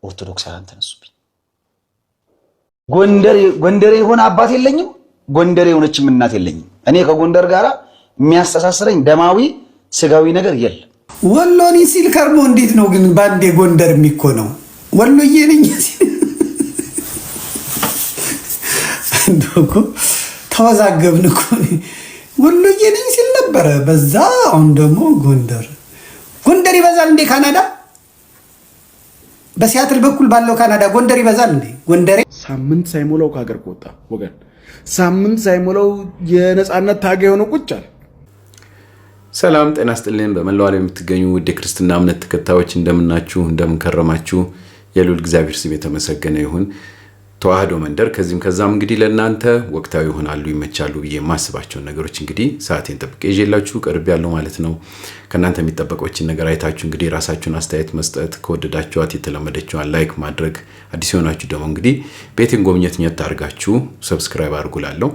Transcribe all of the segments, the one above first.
ኦርቶዶክሳውያን ተነሱብኝ። ጎንደሬ የሆነ አባት የለኝም፣ ጎንደሬ የሆነችም እናት የለኝም። እኔ ከጎንደር ጋር የሚያስተሳስረኝ ደማዊ ስጋዊ ነገር የለም። ወሎኒ ሲል ከርሞ እንዴት ነው ግን ባንዴ ጎንደር የሚኮነው? ወሎዬ ነኝ ሲል እንደኮ ተወዛገብን እኮ ወሎዬ ነኝ ሲል ነበረ። በዛ አሁን ደግሞ ጎንደር ይበዛል እንዴ? ካናዳ በሲያትል በኩል ባለው ካናዳ ጎንደር ይበዛል እንዴ? ጎንደሬ ሳምንት ሳይሞላው ከሀገር ከወጣ ወገን ሳምንት ሳይሞላው የነጻነት ታጋይ ሆኖ ቁጭ አለ። ሰላም ጤና ይስጥልን። በመላው ዓለም የምትገኙ ውድ ክርስትና እምነት ተከታዮች እንደምናችሁ እንደምንከረማችሁ የልዑል እግዚአብሔር ስም የተመሰገነ ይሁን። ተዋህዶ መንደር ከዚህም ከዛም እንግዲህ ለእናንተ ወቅታዊ ይሆናሉ ይመቻሉ ብዬ የማስባቸውን ነገሮች እንግዲህ ሰዓቴን ጠብቄ ይዤላችሁ ቀርብ ያለው ማለት ነው። ከእናንተ የሚጠበቀውን ነገር አይታችሁ እንግዲህ ራሳችሁን አስተያየት መስጠት፣ ከወደዳችኋት የተለመደችዋን ላይክ ማድረግ፣ አዲስ የሆናችሁ ደግሞ እንግዲህ ቤቴን ጎብኘት አድርጋችሁ ሰብስክራይብ አድርጉላለሁ።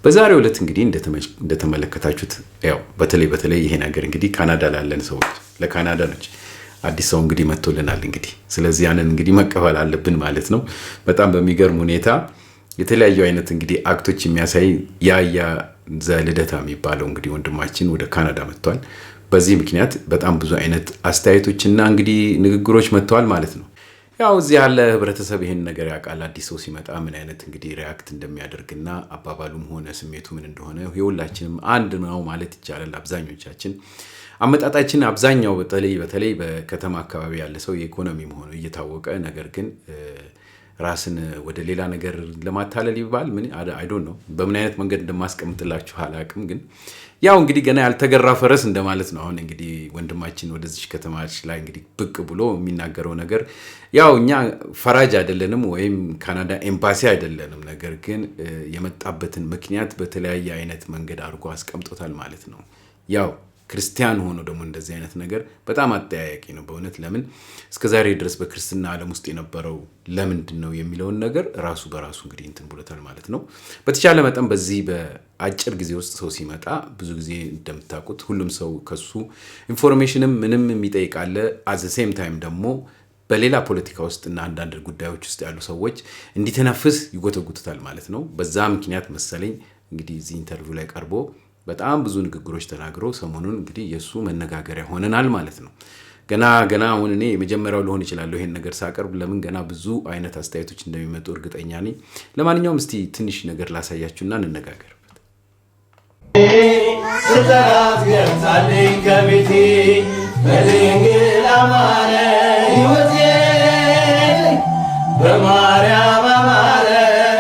በዛሬው ዕለት እንግዲህ እንደተመለከታችሁት ያው በተለይ ይሄ ነገር እንግዲህ ካናዳ ላለን ሰዎች ለካናዳኖች አዲስ ሰው እንግዲህ መጥቶልናል እንግዲህ ስለዚህ ያንን እንግዲህ መቀበል አለብን ማለት ነው። በጣም በሚገርም ሁኔታ የተለያዩ አይነት እንግዲህ አክቶች የሚያሳይ ያያ ዘልደታ የሚባለው እንግዲህ ወንድማችን ወደ ካናዳ መጥቷል። በዚህ ምክንያት በጣም ብዙ አይነት አስተያየቶችና እንግዲህ ንግግሮች መጥተዋል ማለት ነው። ያው እዚህ ያለ ህብረተሰብ ይሄን ነገር ያውቃል። አዲስ ሰው ሲመጣ ምን አይነት እንግዲህ ሪአክት እንደሚያደርግና አባባሉም ሆነ ስሜቱ ምን እንደሆነ ሁላችንም አንድ ነው ማለት ይቻላል። አብዛኞቻችን አመጣጣችን አብዛኛው በተለይ በከተማ አካባቢ ያለ ሰው የኢኮኖሚ መሆኑ እየታወቀ ነገር ግን ራስን ወደ ሌላ ነገር ለማታለል ይባል ምን አይ ዶንት ኖ በምን አይነት መንገድ እንደማስቀምጥላችሁ አላቅም። ግን ያው እንግዲህ ገና ያልተገራ ፈረስ እንደማለት ነው። አሁን እንግዲህ ወንድማችን ወደዚህ ከተማች ላይ እንግዲህ ብቅ ብሎ የሚናገረው ነገር ያው እኛ ፈራጅ አይደለንም ወይም ካናዳ ኤምባሲ አይደለንም። ነገር ግን የመጣበትን ምክንያት በተለያየ አይነት መንገድ አድርጎ አስቀምጦታል ማለት ነው። ያው ክርስቲያን ሆኖ ደግሞ እንደዚህ አይነት ነገር በጣም አጠያያቂ ነው በእውነት። ለምን እስከዛሬ ድረስ በክርስትና ዓለም ውስጥ የነበረው ለምንድን ነው የሚለውን ነገር ራሱ በራሱ እንግዲህ እንትን ብሎታል ማለት ነው። በተቻለ መጠን በዚህ በአጭር ጊዜ ውስጥ ሰው ሲመጣ ብዙ ጊዜ እንደምታውቁት ሁሉም ሰው ከሱ ኢንፎርሜሽንም ምንም የሚጠይቃለ አት ዘ ሴም ታይም ደግሞ በሌላ ፖለቲካ ውስጥ እና አንዳንድ ጉዳዮች ውስጥ ያሉ ሰዎች እንዲተነፍስ ይጎተጉቱታል ማለት ነው። በዛ ምክንያት መሰለኝ እንግዲህ እዚህ ኢንተርቪው ላይ ቀርቦ በጣም ብዙ ንግግሮች ተናግሮ ሰሞኑን እንግዲህ የሱ መነጋገሪያ ሆነናል ማለት ነው። ገና አሁን እኔ የመጀመሪያው ሊሆን ይችላል ይሄን ነገር ሳቀርብ፣ ለምን ገና ብዙ አይነት አስተያየቶች እንደሚመጡ እርግጠኛ ነኝ። ለማንኛውም እስቲ ትንሽ ነገር ላሳያችሁና እንነጋገርበት። ስጠራት ገብታለኝ ከቤቴ በድንግል አማረ ሕይወቴ በማርያም አማረ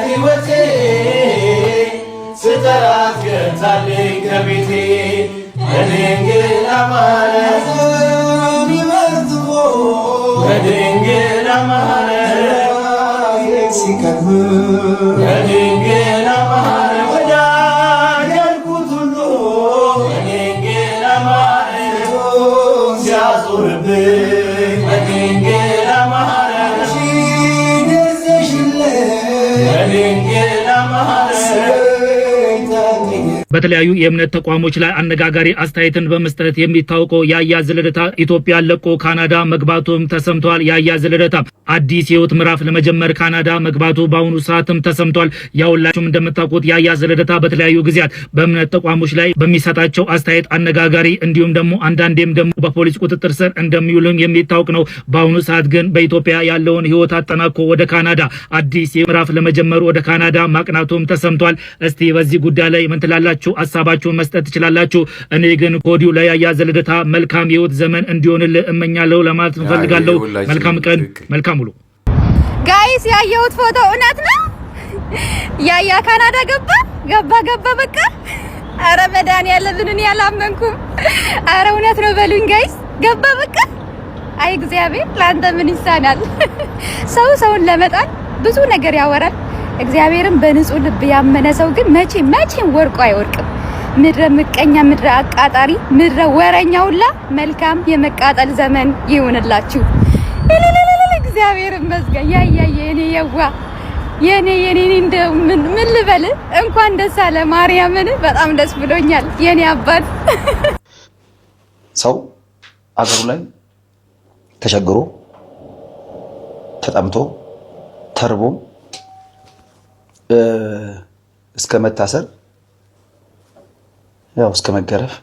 ሕይወቴ ስጠራት ገብታለኝ ከቤቴ በድንግል አማረ በድንግል አማረ በድንግል አማረ ወዳጅ ያልኩት ሁሉ በድንግል አማረ ሲያዞርብኝ በድንግል አማረ በድንግል አማረ በተለያዩ የእምነት ተቋሞች ላይ አነጋጋሪ አስተያየትን በመስጠት የሚታወቀው ያያ ዘልደታ ኢትዮጵያ ለቆ ካናዳ መግባቱም ተሰምቷል። ያያ ዘልደታ አዲስ የህይወት ምዕራፍ ለመጀመር ካናዳ መግባቱ በአሁኑ ሰዓትም ተሰምቷል። ያውላችሁም እንደምታውቁት ያያ ዘልደታ በተለያዩ ጊዜያት በእምነት ተቋሞች ላይ በሚሰጣቸው አስተያየት አነጋጋሪ እንዲሁም ደግሞ አንዳንዴም ደግሞ በፖሊስ ቁጥጥር ስር እንደሚውልም የሚታወቅ ነው። በአሁኑ ሰዓት ግን በኢትዮጵያ ያለውን ህይወት አጠናቆ ወደ ካናዳ አዲስ ምዕራፍ ለመጀመር ወደ ካናዳ ማቅናቱም ተሰምቷል። እስቲ በዚህ ጉዳይ ላይ ምን ትላላችሁ? ሐሳባችሁን መስጠት ትችላላችሁ። እኔ ግን ኮዲው ላይ ያያ ዘልደታ መልካም የህይወት ዘመን እንዲሆንልህ እመኛለሁ ለማለት እንፈልጋለሁ። መልካም ቀን፣ መልካም ውሎ። ጋይስ ያየሁት ፎቶ እውነት ነው። ያያ ካናዳ ገባ በቃ። አረ መድኃኒዓለምን እኔ አላመንኩም። አረ እውነት ነው በሉኝ ጋይስ። ገባ በቃ። አይ እግዚአብሔር ለአንተ ምን ይሳናል? ሰውን ለመጣል ብዙ ነገር ያወራል። እግዚአብሔርን በንጹህ ልብ ያመነ ሰው ግን መቼም ወርቁ አይወርቅም። ምድረ ምቀኛ፣ ምድረ አቃጣሪ፣ ምድረ ወረኛ ሁላ መልካም የመቃጠል ዘመን ይሁንላችሁ። እግዚአብሔር ይመስገን። የኔ የዋ የኔ እንደው ምን ልበል? እንኳን ደስ አለ ማርያምን። በጣም ደስ ብሎኛል የኔ አባት። ሰው አገሩ ላይ ተቸግሮ ተጠምቶ ተርቦ እስከ መታሰር ያው እስከ መገረፍ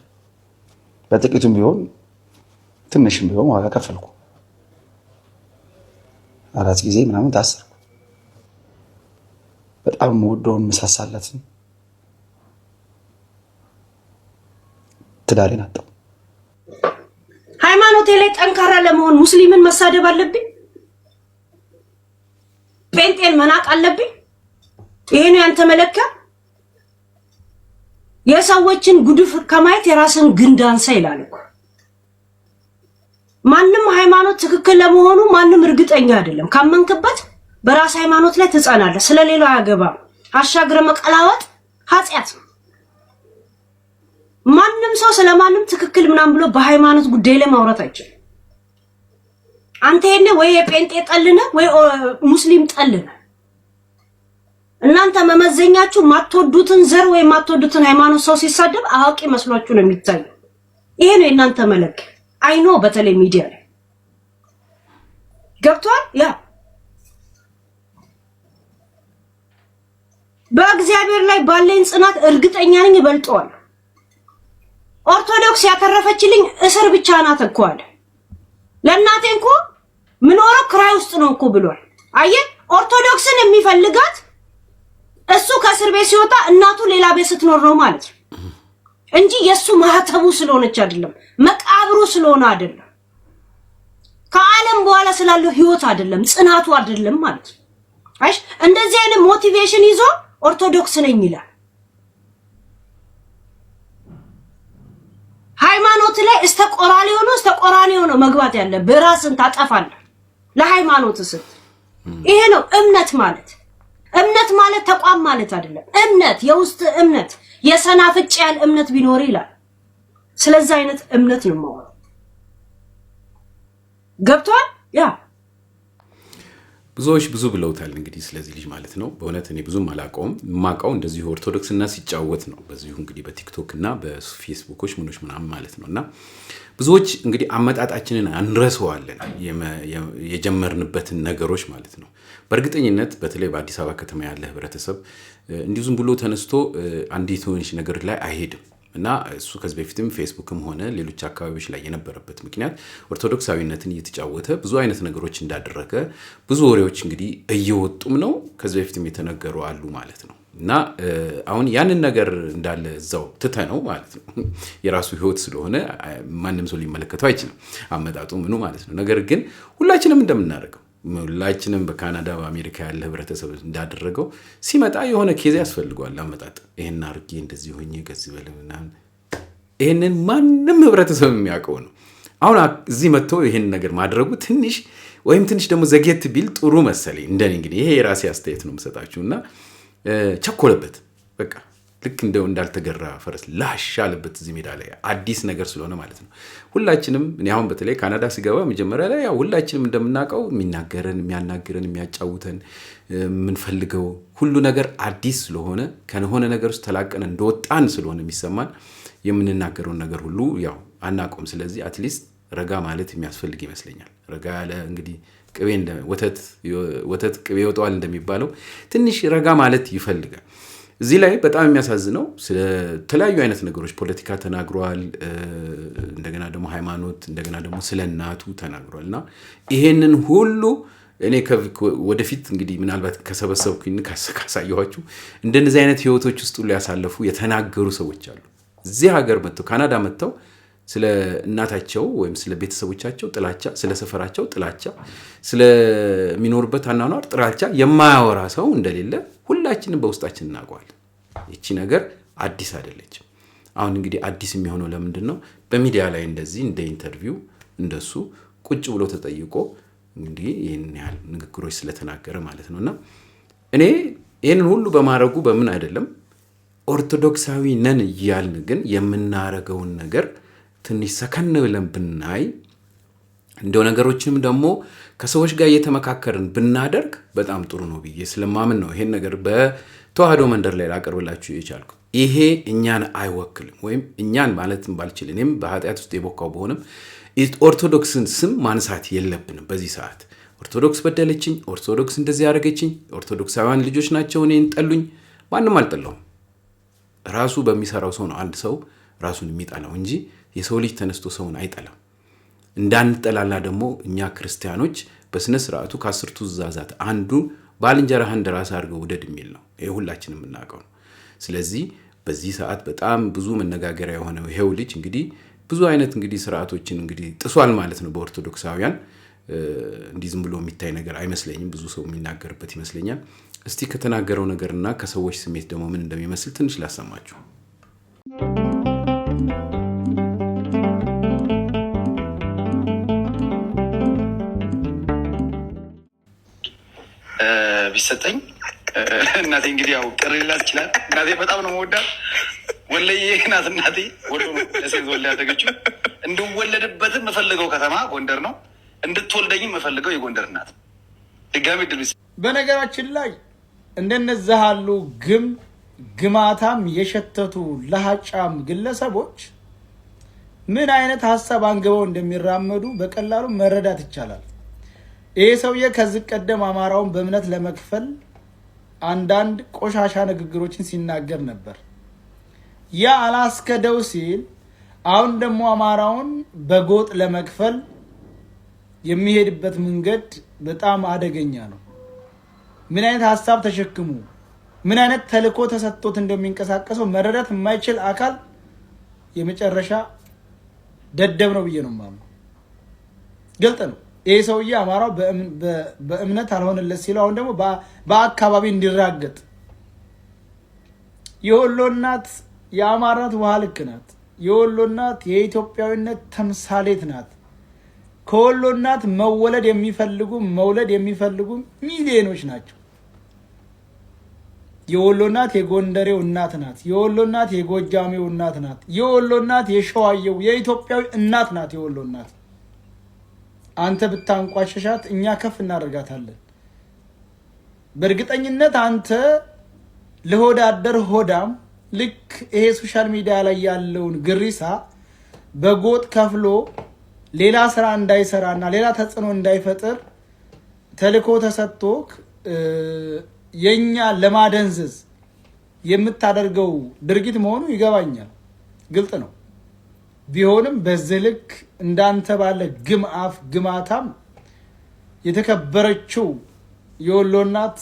በጥቂቱም ቢሆን ትንሽም ቢሆን ዋጋ ከፈልኩ። 4 ጊዜ ምናምን ታሰርኩ። በጣም የምወደውን መሳሳለትን ትዳሬን አጣሁ። ሃይማኖቴ ላይ ጠንካራ ለመሆን ሙስሊምን መሳደብ አለብኝ? ጴንጤን መናቅ አለብኝ? ይሄ ነው ያንተ መለኪያ? የሰዎችን ጉድፍ ከማየት የራስን ግንድ አንሳ ይላል እኮ። ማንም ሃይማኖት ትክክል ለመሆኑ ማንም እርግጠኛ አይደለም። ካመንክበት በራስ ሃይማኖት ላይ ትጸናለህ። ስለሌላው አያገባም። አሻግረ መቀላወጥ ኃጢአት ነው። ማንም ሰው ስለማንም ትክክል ምናምን ብሎ በሃይማኖት ጉዳይ ላይ ማውራት አይችልም። አንተ የኔ ወይ የጴንጤ ጠልነ ወይ ሙስሊም ጠልነ። እናንተ መመዘኛችሁ ማትወዱትን ዘር ወይ ማትወዱትን ሃይማኖት ሰው ሲሳደብ አዋቂ መስሏችሁ ነው የሚታየው። ይሄ ነው እናንተ መለክ። አይኖ በተለይ ሚዲያ ላይ ገብቷል። ያ በእግዚአብሔር ላይ ባለኝ ጽናት እርግጠኛ ነኝ ይበልጠዋል። ኦርቶዶክስ ያተረፈችልኝ እስር ብቻ ናት እኮ አለ። ለእናቴ እንኳ ምኖረው ክራይ ውስጥ ነው እኮ ብሏል። አየ ኦርቶዶክስን የሚፈልጋት እሱ ከእስር ቤት ሲወጣ እናቱ ሌላ ቤት ስትኖር ነው ማለት ነው እንጂ የሱ ማህተቡ ስለሆነች አይደለም፣ መቃብሩ ስለሆነ አይደለም፣ ከዓለም በኋላ ስላለው ህይወት አይደለም፣ ጽናቱ አይደለም ማለት ነው። አይሽ እንደዚህ አይነት ሞቲቬሽን ይዞ ኦርቶዶክስ ነኝ ይላል። ሃይማኖት ላይ እስተቆራኔው ነው መግባት ያለብህ። በራስን ታጠፋለህ ለሃይማኖት ስት። ይሄ ነው እምነት ማለት። እምነት ማለት ተቋም ማለት አይደለም። እምነት የውስጥ እምነት የሰናፍጭ ያለ እምነት ቢኖር ይላል። ስለዚህ አይነት እምነት ነው ማለት ገብቷል። ያ ብዙዎች ብዙ ብለውታል እንግዲህ ስለዚህ ልጅ ማለት ነው። በእውነት እኔ ብዙም አላውቀውም። ማውቀው እንደዚህ ኦርቶዶክስና ሲጫወት ነው በዚሁ እንግዲህ በቲክቶክ እና በፌስቡኮች ምኖች ምናምን ማለት ነውና ብዙዎች እንግዲህ አመጣጣችንን አንረሳዋለን የጀመርንበትን ነገሮች ማለት ነው። በእርግጠኝነት በተለይ በአዲስ አበባ ከተማ ያለ ህብረተሰብ እንዲሁ ዝም ብሎ ተነስቶ አንዲት ሆነች ነገር ላይ አይሄድም እና እሱ ከዚህ በፊትም ፌስቡክም ሆነ ሌሎች አካባቢዎች ላይ የነበረበት ምክንያት ኦርቶዶክሳዊነትን እየተጫወተ ብዙ አይነት ነገሮች እንዳደረገ ብዙ ወሬዎች እንግዲህ እየወጡም ነው። ከዚህ በፊትም የተነገሩ አሉ ማለት ነው። እና አሁን ያንን ነገር እንዳለ እዛው ትተነው ማለት ነው። የራሱ ህይወት ስለሆነ ማንም ሰው ሊመለከተው አይችልም አመጣጡ ምኑ ማለት ነው። ነገር ግን ሁላችንም እንደምናደርገው ሁላችንም በካናዳ በአሜሪካ ያለ ህብረተሰብ እንዳደረገው ሲመጣ የሆነ ኬዝ ያስፈልገዋል አመጣጥ። ይሄን አርጌ እንደዚህ ሆኜ ከዚህ በለምና ይሄንን ማንም ህብረተሰብ የሚያውቀው ነው። አሁን እዚህ መጥቶ ይሄን ነገር ማድረጉ ትንሽ ደግሞ ዘግየት ቢል ጥሩ መሰለኝ እንደኔ። እንግዲህ ይሄ የራሴ አስተያየት ነው የምሰጣችሁና ቸኮለበት በቃ ልክ እንዳልተገራ ፈረስ ላሽ አለበት እዚህ ሜዳ ላይ አዲስ ነገር ስለሆነ ማለት ነው። ሁላችንም እኔ አሁን በተለይ ካናዳ ሲገባ መጀመሪያ ላይ ያው ሁላችንም እንደምናውቀው የሚያናገረን የሚያጫውተን የምንፈልገው ሁሉ ነገር አዲስ ስለሆነ ከሆነ ነገር ውስጥ ተላቀን እንደወጣን ስለሆነ የሚሰማን የምንናገረውን ነገር ሁሉ ያው አናቆም። ስለዚህ አትሊስት ረጋ ማለት የሚያስፈልግ ይመስለኛል። ረጋ ያለ እንግዲህ ቅቤ ወተት ቅቤ ይወጣዋል እንደሚባለው ትንሽ ረጋ ማለት ይፈልጋል። እዚህ ላይ በጣም የሚያሳዝነው ስለ ተለያዩ አይነት ነገሮች ፖለቲካ ተናግሯል። እንደገና ደግሞ ሃይማኖት፣ እንደገና ደግሞ ስለ እናቱ ተናግሯልና ይሄንን ሁሉ እኔ ወደፊት እንግዲህ ምናልባት ከሰበሰብኩኝ ካሳየኋችሁ እንደነዚህ አይነት ህይወቶች ውስጥ ሁሉ ያሳለፉ የተናገሩ ሰዎች አሉ። እዚህ ሀገር መጥተው ካናዳ መጥተው ስለ እናታቸው ወይም ስለ ቤተሰቦቻቸው ጥላቻ፣ ስለ ሰፈራቸው ጥላቻ፣ ስለሚኖርበት አኗኗር ጥላቻ የማያወራ ሰው እንደሌለ ሁላችንም በውስጣችን እናውቀዋለን። እቺ ነገር አዲስ አይደለችም። አሁን እንግዲህ አዲስ የሚሆነው ለምንድን ነው? በሚዲያ ላይ እንደዚህ እንደ ኢንተርቪው እንደሱ ቁጭ ብሎ ተጠይቆ እንግዲህ ይህን ያህል ንግግሮች ስለተናገረ ማለት ነውና እኔ ይህንን ሁሉ በማድረጉ በምን አይደለም ኦርቶዶክሳዊ ነን እያልን ግን የምናረገውን ነገር ትንሽ ሰከን ብለን ብናይ እንደው ነገሮችንም ደግሞ ከሰዎች ጋር እየተመካከርን ብናደርግ በጣም ጥሩ ነው ብዬ ስለማምን ነው ይሄን ነገር በተዋህዶ መንደር ላይ ላቀርብላችሁ የቻልኩት። ይሄ እኛን አይወክልም ወይም እኛን ማለትም ባልችል እኔም በኃጢአት ውስጥ የቦካው በሆነም ኦርቶዶክስን ስም ማንሳት የለብንም በዚህ ሰዓት። ኦርቶዶክስ በደለችኝ፣ ኦርቶዶክስ እንደዚህ ያደረገችኝ፣ ኦርቶዶክሳውያን ልጆች ናቸው እኔን ጠሉኝ። ማንም አልጠላውም። ራሱ በሚሰራው ሰው ነው አንድ ሰው ራሱን የሚጠላው እንጂ የሰው ልጅ ተነስቶ ሰውን አይጠላም። እንዳንጠላላ ደግሞ እኛ ክርስቲያኖች በስነ ስርዓቱ ከ10ቱ ትእዛዛት አንዱ ባልንጀራህን እንደ ራስህ አድርገህ ውደድ የሚል ነው። ይሄ ሁላችንም የምናውቀው ነው። ስለዚህ በዚህ ሰዓት በጣም ብዙ መነጋገሪያ የሆነው ይሄው ልጅ እንግዲህ ብዙ አይነት እንግዲህ ስርዓቶችን እንግዲህ ጥሷል ማለት ነው በኦርቶዶክሳውያን። እንዲህ ዝም ብሎ የሚታይ ነገር አይመስለኝም። ብዙ ሰው የሚናገርበት ይመስለኛል። እስቲ ከተናገረው ነገርና ከሰዎች ስሜት ደግሞ ምን እንደሚመስል ትንሽ ላሰማችሁ። ቢሰጠኝ እናቴ እንግዲህ ያው ቅር ሊላት ይችላል። እናቴ በጣም ነው የምወዳት። ወለየ ናት እናቴ። ወሎ ለሴት ወለ ያደገችው እንድወለድበትም የምፈልገው ከተማ ጎንደር ነው። እንድትወልደኝም የምፈልገው የጎንደር እናት። ድጋሚ ድል በነገራችን ላይ እንደነዚህ ያሉ ግማታም የሸተቱ ለሃጫም ግለሰቦች ምን አይነት ሐሳብ አንግበው እንደሚራመዱ በቀላሉ መረዳት ይቻላል። ይሄ ሰውዬ ከዚህ ቀደም አማራውን በእምነት ለመክፈል አንዳንድ ቆሻሻ ንግግሮችን ሲናገር ነበር። ያ አላስከደው ሲል አሁን ደግሞ አማራውን በጎጥ ለመክፈል የሚሄድበት መንገድ በጣም አደገኛ ነው። ምን አይነት ሐሳብ ተሸክሙ ምን አይነት ተልእኮ ተሰጥቶት እንደሚንቀሳቀሰው መረዳት የማይችል አካል የመጨረሻ ደደብ ነው ብዬ ነው የማምነው። ግልጥ ነው። ይሄ ሰውዬ አማራው በእምነት አልሆነለት ሲለው አሁን ደግሞ በአካባቢ እንዲራገጥ የወሎ እናት የአማራት ውሃ ልክ ናት። የወሎ እናት የኢትዮጵያዊነት ተምሳሌት ናት። ከወሎ እናት መወለድ የሚፈልጉ ሚሊዮኖች ናቸው። የወሎ እናት የጎንደሬው እናት ናት። የወሎ እናት የጎጃሜው እናት ናት። የወሎ እናት የሸዋየው የኢትዮጵያዊ እናት ናት። የወሎ እናት አንተ ብታንቋሸሻት እኛ ከፍ እናደርጋታለን። በእርግጠኝነት አንተ ለሆዳደር ሆዳም ልክ ይሄ ሶሻል ሚዲያ ላይ ያለውን ግሪሳ በጎጥ ከፍሎ ሌላ ስራ እንዳይሰራና ሌላ ተጽዕኖ እንዳይፈጥር ተልእኮ ተሰጥቶክ የኛ ለማደንዘዝ የምታደርገው ድርጊት መሆኑ ይገባኛል። ግልጥ ነው። ቢሆንም በዚህ ልክ እንዳንተ ባለ ግማታም የተከበረችው የወሎ እናት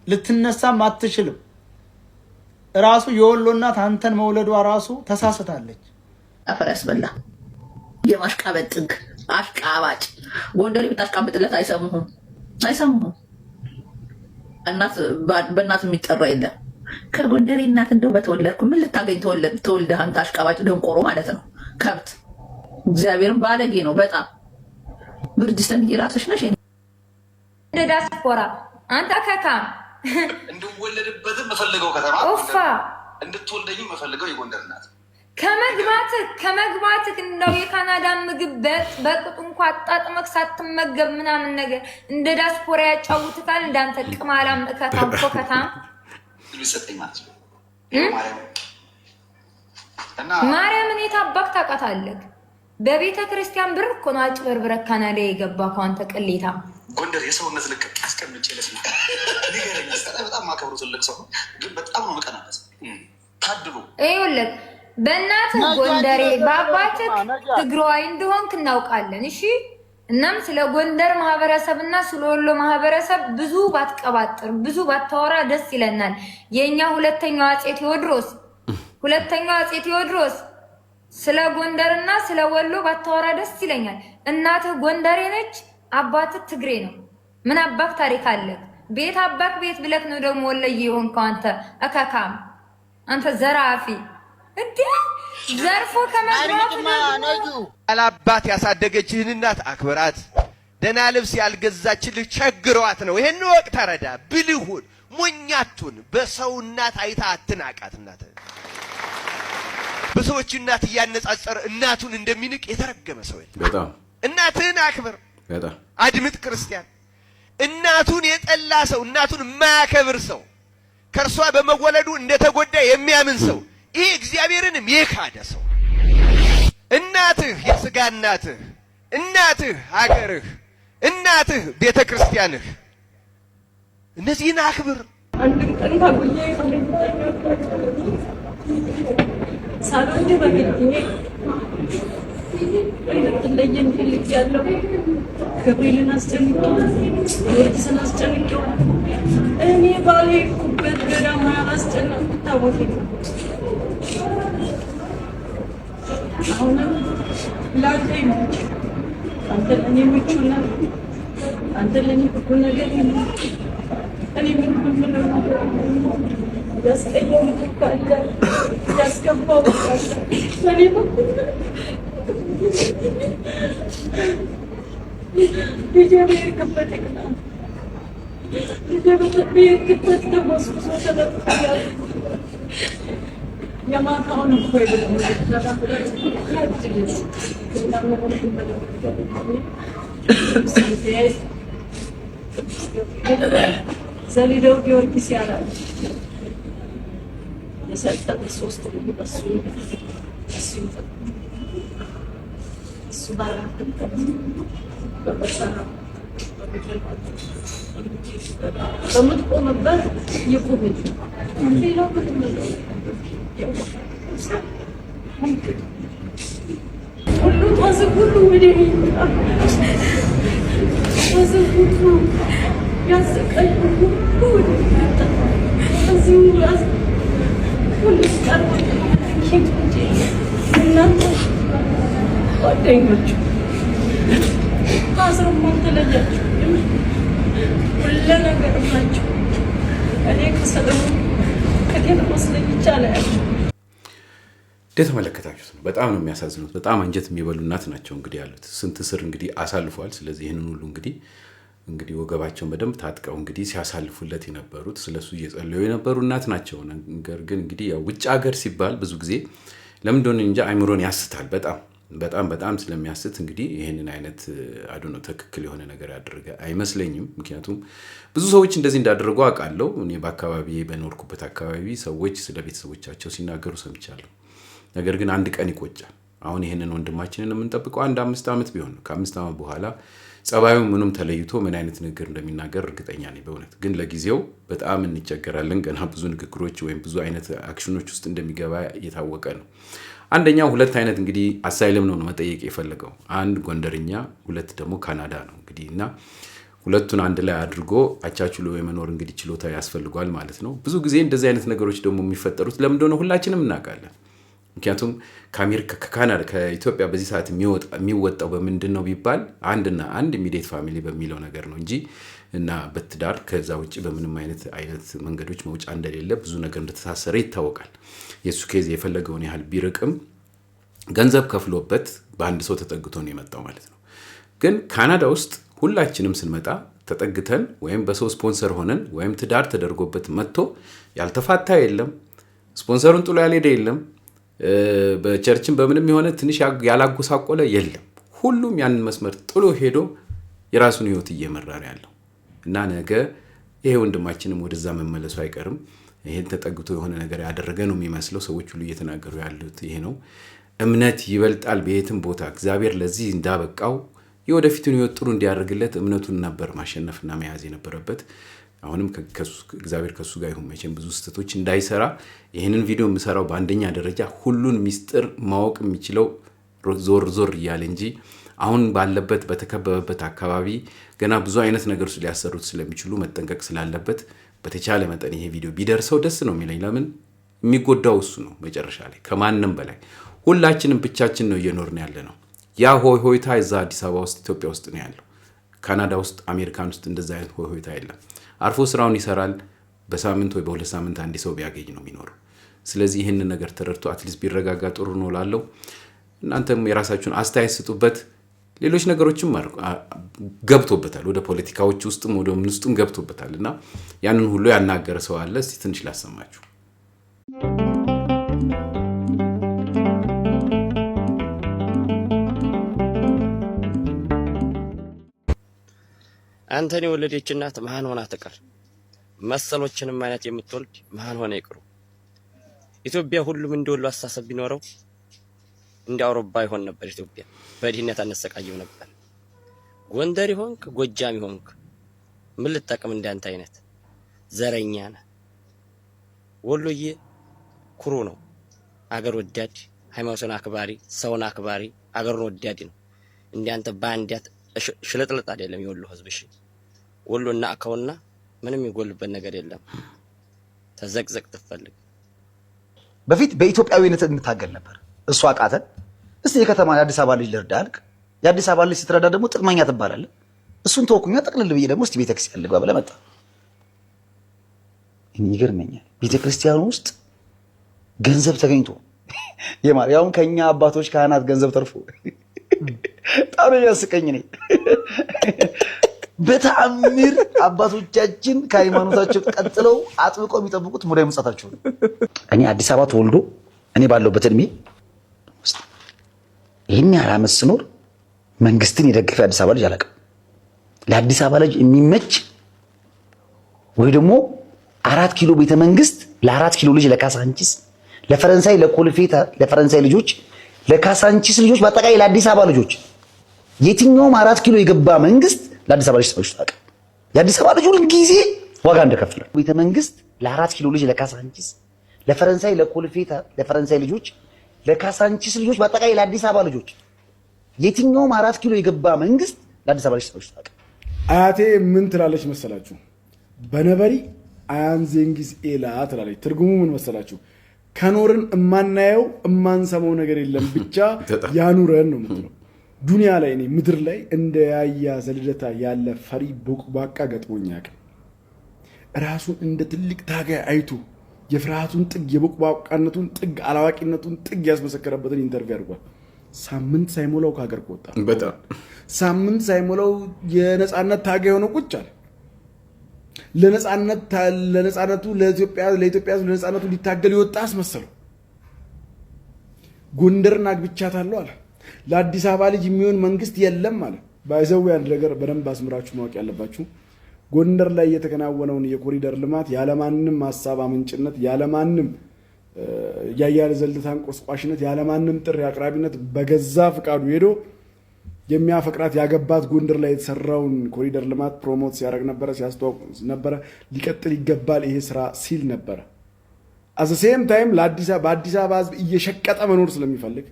ልትነሳም አትችልም። ራሱ የወሎ እናት አንተን መውለዷ ራሱ ተሳስታለች። አፈር ያስበላ የማሽቃበጥ ጥግ አሽቃባጭ ጎንደሬ ብታሽቃበጥለት አይሰሙህም። እናት በእናት የሚጠራ የለም። ከጎንደሬ እናት እንደው በተወለድኩ ምን ልታገኝ ተወልደህ አንተ አሽቃባጭ ደንቆሮ ማለት ነው። ከብት እግዚአብሔርን ባለጌ ነው በጣም ብርድስተን እየራስሽ ነሽ እንደ ዲያስፖራ አንተ ከካም እንድወለድበትም የምፈልገው ከተማ ኦፋ እንድትወልደኝም የምፈልገው የጎንደር እናት ከመግባትህ እንደው የካናዳ ምግብ በቅጡ እንኳን አጣጥመህ ሳትመገብ ምናምን ነገር እንደ ዲያስፖራ ያጫውትካል። እንዳንተ ቅማላም ከካም ኮከታም ይሰጠኝ ማለት ነው። ማርያምን የታባክ ታውቃታለህ? በቤተ ክርስቲያን ብር እኮ ነው አጭበርብረህ ካናዳ የገባህ አንተ ቅሌታ። ጎንደር የሰውነት ልክ አስቀምጬ ለስለ ንገረኝ። በጣም ማከብሩ ትልቅ ሰው ግን በጣም ነው መቀናነስ ታድሉ። ይኸውልህ በእናትህ ጎንደሬ በአባትህ ትግራዋይ እንደሆንክ እናውቃለን። እሺ እናም ስለ ጎንደር ማህበረሰብና ስለ ወሎ ማህበረሰብ ብዙ ባትቀባጥር ብዙ ባታወራ ደስ ይለናል። የኛ ሁለተኛው አፄ ቴዎድሮስ ስለ ጎንደርና ስለ ወሎ ባታወራ ደስ ይለኛል። እናትህ ጎንደሬ ነች፣ አባትህ ትግሬ ነው። ምን አባክ ታሪክ አለ? ቤት አባክ ቤት ብለክ ነው ደግሞ ወለየ የሆንከው አንተ እከካም፣ አንተ ዘራፊ እንዴ! ዘርፎ ከመግባቱ ነው። አላባት ያሳደገችህን እናት አክብራት። ደህና ልብስ ያልገዛችልህ ቸግሯት ነው። ይሄን ወቅ ተረዳ። ብልሁን ሞኛቱን በሰው እናት አይታ አትናቃት። በሰዎች እናት እያነጻጸረ እናቱን እንደሚንቅ የተረገመ ሰው በጣም እናትህን አክብር። በጣም አድምጥ ክርስቲያን። እናቱን የጠላ ሰው፣ እናቱን የማያከብር ሰው፣ ከእርሷ በመወለዱ እንደተጎዳ የሚያምን ሰው፣ ይህ እግዚአብሔርንም የካደ ሰው። እናትህ የሥጋ እናትህ፣ እናትህ ሀገርህ፣ እናትህ፣ ቤተ ክርስቲያንህ እነዚህን አክብር። አንድም ቀን ታጉዬ ሳሎን በግድ እንድትለየን ፈልጌያለሁ። ገብርኤልን አስጨንቄው ጊዮርጊስን አስጨንቄው እኔ ባልሄድኩበት ገዳም ያላስጨነቅኩት ታቦቴ ነው። አሁንም ላንተ ይመች፣ አንተ ለእኔ ምቹ ነህ፣ አንተ ለእኔ ሁሉ ነገር ነው። እኔ ምን ያስቀየምኩት ካለ ያስገባሁት ካለ በእኔ በኩል ልጄ በሄድክበት ይቅና፣ ልጄ በሄድክበት ተጎስቁሶ ተለጥፏል። የማታውን እኮ ዘሊደው ጊዮርጊስ ያላል የሰጠን ሶስት እሱ ባራት በምትቆምበት ይቁም። ሌላው ሁሉ ወዝብ ሁሉ ወደ ወዝብ ሁሉ ያሰቃይ ሁሉ እዚሁ ሁሉ ቀርቦ እናንተ ጓደኞቹ አስረሞን ተለያችሁ ሁሉ ነገር ናቸው። እኔ ከሰለሙ ከቴን መስለኝ ይቻላል። እንደተመለከታችሁት ነው። በጣም ነው የሚያሳዝኑት። በጣም አንጀት የሚበሉ እናት ናቸው እንግዲህ ያሉት። ስንት ስር እንግዲህ አሳልፈዋል። ስለዚህ ይህንን ሁሉ እንግዲህ ወገባቸውን በደንብ ታጥቀው እንግዲህ ሲያሳልፉለት የነበሩት ስለሱ እየጸለዩ የነበሩ እናት ናቸው። ነገር ግን እንግዲህ ያው ውጭ ሀገር ሲባል ብዙ ጊዜ ለምን እንደሆነ እንጃ አይምሮን ያስታል። በጣም ስለሚያስት እንግዲህ ይህንን አይነት አዶኖ ትክክል የሆነ ነገር ያደረገ አይመስለኝም። ምክንያቱም ብዙ ሰዎች እንደዚህ እንዳደረጉ አውቃለሁ። እኔ በአካባቢ በኖርኩበት አካባቢ ሰዎች ስለ ቤተሰቦቻቸው ሲናገሩ ሰምቻለሁ። ነገር ግን አንድ ቀን ይቆጫል። አሁን ይህንን ወንድማችንን የምንጠብቀው 5 ዓመት ቢሆን ነው። ከ5 ዓመት በኋላ ጸባዩ ምንም ተለይቶ ምን አይነት ንግግር እንደሚናገር እርግጠኛ ነኝ። በእውነት ግን ለጊዜው በጣም እንቸገራለን። ገና ብዙ ንግግሮች ወይም ብዙ አይነት አክሽኖች ውስጥ እንደሚገባ እየታወቀ ነው። አንደኛው ሁለት አይነት እንግዲህ አሳይለም ነው መጠየቅ የፈለገው። አንድ ጎንደርኛ፣ ሁለት ደግሞ ካናዳ ነው እንግዲህ እና ሁለቱን አንድ ላይ አድርጎ አቻችሎ የመኖር እንግዲህ ችሎታ ያስፈልጓል ማለት ነው። ብዙ ጊዜ እንደዚህ አይነት ነገሮች ደግሞ የሚፈጠሩት ለምን እንደሆነ ሁላችንም እናውቃለን። ምክንያቱም ከአሜሪካ ከካናዳ ከኢትዮጵያ በዚህ ሰዓት የሚወጣው በምንድን ነው ቢባል አንድና አንድ ኢሚዲየት ፋሚሊ በሚለው ነገር ነው እንጂ እና በትዳር ከዛ ውጭ በምንም አይነት መንገዶች መውጫ እንደሌለ ብዙ ነገር እንደተሳሰረ ይታወቃል። የሱ ኬዝ የፈለገውን ያህል ቢርቅም ገንዘብ ከፍሎበት በአንድ ሰው ተጠግቶ ነው የመጣው ማለት ነው። ግን ካናዳ ውስጥ ሁላችንም ስንመጣ ተጠግተን ወይም በሰው ስፖንሰር ሆነን ወይም ትዳር ተደርጎበት መጥቶ ያልተፋታ የለም፣ ስፖንሰሩን ጥሎ ያልሄደ የለም፣ በቸርችን በምንም የሆነ ትንሽ ያላጎሳቆለ የለም። ሁሉም ያንን መስመር ጥሎ ሄዶ የራሱን ህይወት እየመራ ነው ያለው እና ነገ ይሄ ወንድማችንም ወደዛ መመለሱ አይቀርም። ይሄን ተጠግቶ የሆነ ነገር ያደረገ ነው የሚመስለው። ሰዎች ሁሉ እየተናገሩ ያሉት ይሄ ነው። እምነት ይበልጣል በየትም ቦታ። እግዚአብሔር ለዚህ እንዳበቃው የወደፊቱን ህይወት ጥሩ እንዲያደርግለት እምነቱን ነበር ማሸነፍና መያዝ የነበረበት። አሁንም እግዚአብሔር ከሱ ጋር ይሁን። መቼም ብዙ ስህተቶች እንዳይሰራ ይሄንን ቪዲዮ የምሰራው በአንደኛ ደረጃ ሁሉን ሚስጥር ማወቅ የሚችለው ዞር እያለ እንጂ አሁን ባለበት በተከበበበት አካባቢ ገና ብዙ አይነት ነገሮች ሊያሰሩት ስለሚችሉ መጠንቀቅ ስላለበት በተቻለ መጠን ይሄ ቪዲዮ ቢደርሰው ደስ ነው የሚለኝ። ለምን የሚጎዳው እሱ ነው መጨረሻ ላይ ከማንም በላይ። ሁላችንም ብቻችን ነው እየኖርን ያለ ነው። ያ ሆይታ እዛ አዲስ አበባ ውስጥ ኢትዮጵያ ውስጥ ነው ያለው። ካናዳ ውስጥ አሜሪካን ውስጥ እንደዛ አይነት ሆይታ የለም። አርፎ ስራውን ይሰራል። በሳምንት ወይ በሁለት ሳምንት አንድ ሰው ቢያገኝ ነው የሚኖረው። ስለዚህ ይህንን ነገር ተረድቶ አትሊስት ቢረጋጋ ጥሩ ነው ላለው። እናንተም የራሳችሁን አስተያየት ስጡበት። ሌሎች ነገሮችም ገብቶበታል፣ ወደ ፖለቲካዎች ውስጥም ወደ ምን ውስጥም ገብቶበታል እና ያንን ሁሉ ያናገረ ሰው አለ። እስቲ ትንሽ ላሰማችሁ። አንተን የወለደች እናት መሃን ሆና ትቀር፣ መሰሎችንም አይነት የምትወልድ መሃን ሆነ ይቅሩ። ኢትዮጵያ ሁሉም እንደወሎ አስተሳሰብ ቢኖረው እንደ አውሮፓ ይሆን ነበር። ኢትዮጵያ በድህነት አነሰቃየው ነበር። ጎንደር ሆንክ ጎጃም ሆንክ ምን ልጠቅም እንዳንተ አይነት ዘረኛ ነህ። ወሎዬ ኩሩ ነው፣ አገር ወዳድ፣ ሃይማኖትን አክባሪ፣ ሰውን አክባሪ፣ አገሩን ወዳድ ነው። እንዳንተ ባንዲያት ሽለጥለጥ አይደለም የወሎ ህዝብ። እሺ ወሎና አካውና ምንም ይጎልበት ነገር የለም። ተዘቅዘቅ ትፈልግ በፊት በኢትዮጵያዊነት እንታገል ነበር። እሷ አቃተን። እስቲ የከተማ የአዲስ አበባ ልጅ ልርዳ አልክ። የአዲስ አበባ ልጅ ስትረዳ ደግሞ ጥቅመኛ ትባላለህ። እሱን ተወኩኛ ጠቅልል ብዬ ደግሞ እስቲ ቤተክርስቲያን ልግባ ብለህ መጣ። ይገርመኛል። ቤተክርስቲያኑ ውስጥ ገንዘብ ተገኝቶ የማርያም ከኛ አባቶች ካህናት ገንዘብ ተርፎ በጣም ያስቀኝ ነኝ። በተአምር አባቶቻችን ከሃይማኖታቸው ቀጥለው አጥብቀው የሚጠብቁት ሙዳይ ምጽአታቸው ነው። እኔ አዲስ አበባ ተወልዶ እኔ ባለውበት እድሜ ይሄን ያህል ዓመት ስኖር መንግስትን የደገፈ አዲስ አበባ ልጅ አላውቅም። ለአዲስ አበባ ልጅ የሚመች ወይ ደግሞ 4 ኪሎ ቤተ መንግስት ለ4 ኪሎ ልጅ ለካሳንቺስ ለፈረንሳይ ለኮልፌታ ለፈረንሳይ ልጆች ለካሳንቺስ ልጆች በአጠቃላይ ለአዲስ አበባ ልጆች የትኛውም 4 ኪሎ የገባ መንግስት ለአዲስ አበባ ልጅ ሰዎች ታውቃ የአዲስ አበባ ልጅ ሁሉ ጊዜ ዋጋ እንደከፈለ ቤተ መንግስት ለ4 ኪሎ ልጅ ለካሳንቺስ ለፈረንሳይ ለኮልፌታ ለፈረንሳይ ልጆች ለካሳንቺስ ልጆች በአጠቃላይ ለአዲስ አበባ ልጆች የትኛውም 4 ኪሎ የገባ መንግስት ለአዲስ አበባ ልጅ ሰዎች ታውቃ። አያቴ ምን ትላለች መሰላችሁ? በነበሪ አያን ዜንጊስ ኤላ ትላለች። ትርጉሙ ምን መሰላችሁ? ከኖርን እማናየው እማንሰማው ነገር የለም ብቻ ያኑረን ነው የምትለው። ዱንያ ላይ እኔ ምድር ላይ እንደ ያያ ዘልደታ ያለ ፈሪ ቦቅቧቃ ገጥሞኝ ያውቃል። ራሱን እንደ ትልቅ ታጋይ አይቶ የፍርሃቱን ጥግ የቦቅቧቃነቱን ጥግ አላዋቂነቱን ጥግ ያስመሰከረበትን ኢንተርቪው አድርጓል። ሳምንት ሳይሞላው ከሀገር ከወጣ በጣም ሳምንት ሳይሞላው የነጻነት ታጋይ ሆኖ ቁጭ አለ። ለነጻነቱ ለኢትዮጵያ ለነጻነቱ ሊታገል ይወጣ አስመሰለው። ጎንደርን አግብቻታለሁ አለ። ለአዲስ አበባ ልጅ የሚሆን መንግስት የለም አለ። ባይዘው አንድ ነገር በደንብ አስምራችሁ ማወቅ ያለባችሁ ጎንደር ላይ የተከናወነውን የኮሪደር ልማት ያለማንም ሐሳብ አመንጭነት ያለማንም ያያለ ዘልደታን ቆስቋሽነት ያለማንም ጥሪ አቅራቢነት በገዛ ፍቃዱ ሄዶ የሚያፈቅራት ያገባት ጎንደር ላይ የተሰራውን ኮሪደር ልማት ፕሮሞት ሲያደርግ ነበረ፣ ሲያስተዋውቅ ነበረ። ሊቀጥል ይገባል ይሄ ስራ ሲል ነበረ። አዘ ሴም ታይም በአዲስ አበባ ህዝብ እየሸቀጠ መኖር ስለሚፈልግ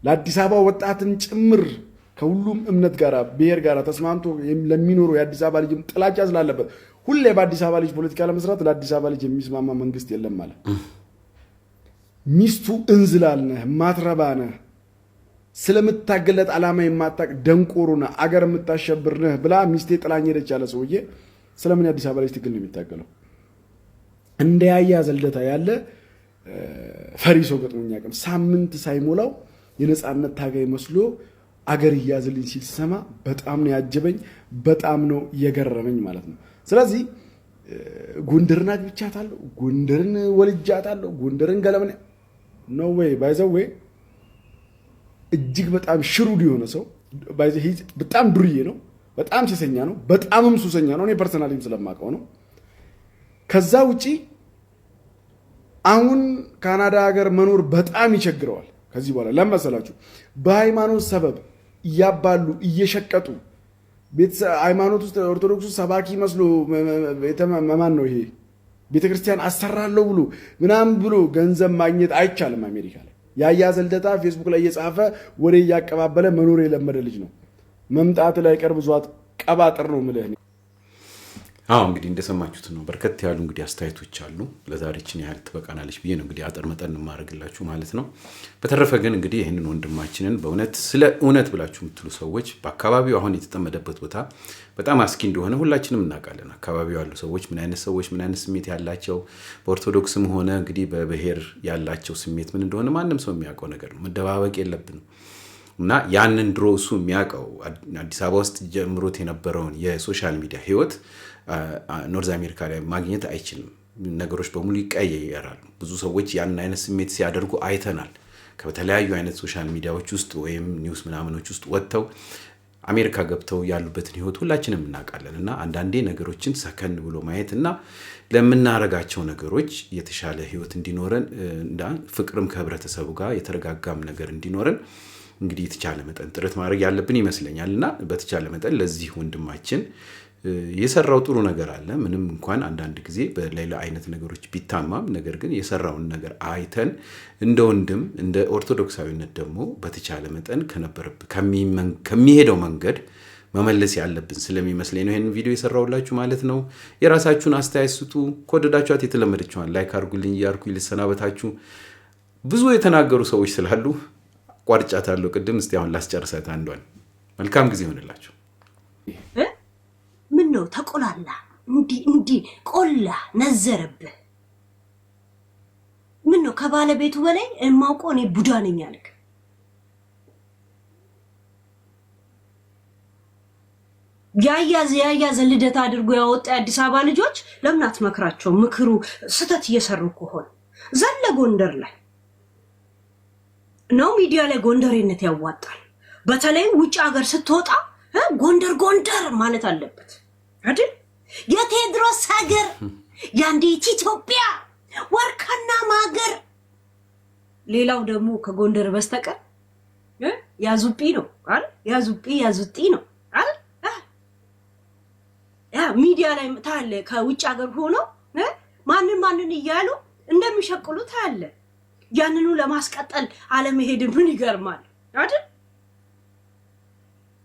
ለአዲስ አበባ ወጣትን ጭምር ከሁሉም እምነት ጋር ብሔር ጋር ተስማምቶ ለሚኖረው የአዲስ አበባ ልጅም ጥላቻ ስላለበት ሁሌ በአዲስ አበባ ልጅ ፖለቲካ ለመስራት ለአዲስ አበባ ልጅ የሚስማማ መንግስት የለም ማለት። ሚስቱ እንዝላል ነህ፣ ማትረባ ነህ፣ ስለምታገለት ዓላማ የማታቅ ደንቆሮ ነህ፣ አገር የምታሸብር ነህ ብላ ሚስቴ ጥላኝ ሄደች ያለ ሰውዬ ስለምን የአዲስ አበባ ልጅ ትግል ነው የሚታገለው? እንደ ያያ ዘልደታ ያለ ፈሪ ሰው ገጥሞኝ አያውቅም። ሳምንት ሳይሞላው የነጻነት ታጋይ መስሎ አገር እያዝልኝ ሲል ሰማ በጣም ነው ያጀበኝ፣ በጣም ነው የገረመኝ ማለት ነው። ስለዚህ ጎንደርን አግብቻታለሁ፣ ጎንደርን ወልጃታለሁ፣ ጎንደርን ገለመን ነው ወይ ባይዘው ወይ እጅግ በጣም ሽሩድ የሆነ ሰው በጣም ዱርዬ ነው፣ በጣም ሴሰኛ ነው፣ በጣምም ሱሰኛ ነው። እኔ ፐርሰናሊም ስለማውቀው ነው። ከዛ ውጪ አሁን ካናዳ ሀገር መኖር በጣም ይቸግረዋል። ከዚህ በኋላ ለመሰላችሁ በሃይማኖት ሰበብ እያባሉ እየሸቀጡ ሃይማኖት ውስጥ ኦርቶዶክሱ ሰባኪ መስሎ ማን ነው ይሄ ቤተክርስቲያን አሰራለሁ ብሎ ምናምን ብሎ ገንዘብ ማግኘት አይቻልም። አሜሪካ ላይ ያያ ዘልደታ ፌስቡክ ላይ እየጻፈ ወሬ እያቀባበለ መኖር የለመደ ልጅ ነው። መምጣት ላይ ቀርብ ዟት ቀባጥር ነው ምልህ። አዎ እንግዲህ እንደሰማችሁት ነው። በርከት ያሉ እንግዲህ አስተያየቶች አሉ። ለዛሬችን ያህል ትበቃናለች ብዬ ነው እንግዲህ አጠር መጠን ማድረግላችሁ ማለት ነው። በተረፈ ግን እንግዲህ ይህንን ወንድማችንን በእውነት ስለ እውነት ብላችሁ የምትሉ ሰዎች በአካባቢው አሁን የተጠመደበት ቦታ በጣም አስኪ እንደሆነ ሁላችንም እናውቃለን። አካባቢው ያሉ ሰዎች ምን አይነት ሰዎች ምን አይነት ስሜት ያላቸው በኦርቶዶክስም ሆነ እንግዲህ በብሔር ያላቸው ስሜት ምን እንደሆነ ማንም ሰው የሚያውቀው ነገር ነው። መደባበቅ የለብንም እና ያንን ድሮ እሱ የሚያውቀው አዲስ አበባ ውስጥ ጀምሮት የነበረውን የሶሻል ሚዲያ ህይወት ኖርዝ አሜሪካ ላይ ማግኘት አይችልም። ነገሮች በሙሉ ይቀያየራሉ። ብዙ ሰዎች ያን አይነት ስሜት ሲያደርጉ አይተናል። ከተለያዩ አይነት ሶሻል ሚዲያዎች ውስጥ ወይም ኒውስ ምናምኖች ውስጥ ወጥተው አሜሪካ ገብተው ያሉበትን ህይወት ሁላችንም እናውቃለን። እና አንዳንዴ ነገሮችን ሰከን ብሎ ማየት እና ለምናረጋቸው ነገሮች የተሻለ ህይወት እንዲኖረን ፍቅርም ከህብረተሰቡ ጋር የተረጋጋም ነገር እንዲኖረን እንግዲህ የተቻለ መጠን ጥረት ማድረግ ያለብን ይመስለኛልና በተቻለ መጠን ለዚህ ወንድማችን የሰራው ጥሩ ነገር አለ። ምንም እንኳን አንዳንድ ጊዜ በሌላ አይነት ነገሮች ቢታማም ነገር ግን የሰራውን ነገር አይተን እንደ ወንድም እንደ ኦርቶዶክሳዊነት ደግሞ በተቻለ መጠን ከሚሄደው መንገድ መመለስ ያለብን ስለሚመስለኝ ነው ይሄን ቪዲዮ የሰራውላችሁ ማለት ነው። የራሳችሁን አስተያየት ስጡ። ከወደዳችኋት የተለመደችዋን ላይክ አድርጉልኝ እያልኩኝ ልሰናበታችሁ። ብዙ የተናገሩ ሰዎች ስላሉ ቋርጫታለሁ ቅድም። እስቲ አሁን ላስጨርሳት አንዷን። መልካም ጊዜ ይሆንላችሁ። ምን ነው ተቆላላ እንዲ ቆላ ነዘረብህ? ምን ነው ከባለቤቱ በላይ የማውቀው እኔ ቡዳ ነኝ አልክ? ያያዘ ልደት አድርጎ ያወጣ የአዲስ አበባ ልጆች ለምን አትመክራቸው? ምክሩ ስተት እየሰሩ ከሆነ ዘለ ጎንደር ላይ ነው ሚዲያ ላይ ጎንደሬነት ያዋጣል። በተለይ ውጭ ሀገር ስትወጣ ጎንደር ማለት አለበት አይደል? የቴድሮስ ሀገር የአንዲት ኢትዮጵያ ወርካና ማገር። ሌላው ደግሞ ከጎንደር በስተቀር ያዙጲ ነው አይደል? ያዙጢ ነው አይደል? ሚዲያ ላይ ታለ ከውጭ ሀገር ሆኖ ማንን እያሉ እንደሚሸቅሉ ታለ። ያንኑ ለማስቀጠል አለመሄድ ምን ይገርማል አይደል?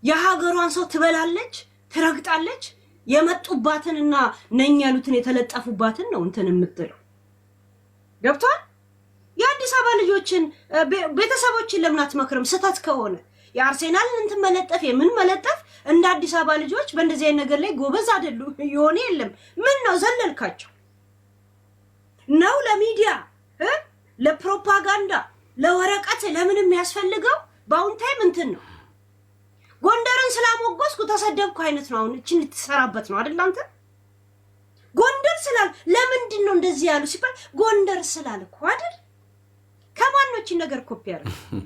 የሀገሯን ሰው ትበላለች፣ ትረግጣለች። የመጡባትንና ነኝ ያሉትን የተለጠፉባትን ነው እንትን የምትለው። ገብቷል? የአዲስ አበባ ልጆችን ቤተሰቦችን ለምን አትመክርም? ስተት ከሆነ የአርሴናልን እንትን መለጠፍ የምን መለጠፍ እንደ አዲስ አበባ ልጆች በእንደዚህ አይነት ነገር ላይ ጎበዝ አይደሉ። የሆነ የለም። ምን ነው ዘለልካቸው ነው? ለሚዲያ ለፕሮፓጋንዳ ለወረቀት ለምን የሚያስፈልገው? በአሁን ታይም እንትን ነው። ጎንደርን ስላሞገስኩ ተሰደብኩ አይነት ነው። አሁን እቺን ልትሰራበት ነው አይደል? አንተ ጎንደር ስላል ለምንድን ነው እንደዚህ ያሉ ሲባል ጎንደር ስላልኩ አይደል? ከማን ነው እቺን ነገር ኮፒ ያደረገው?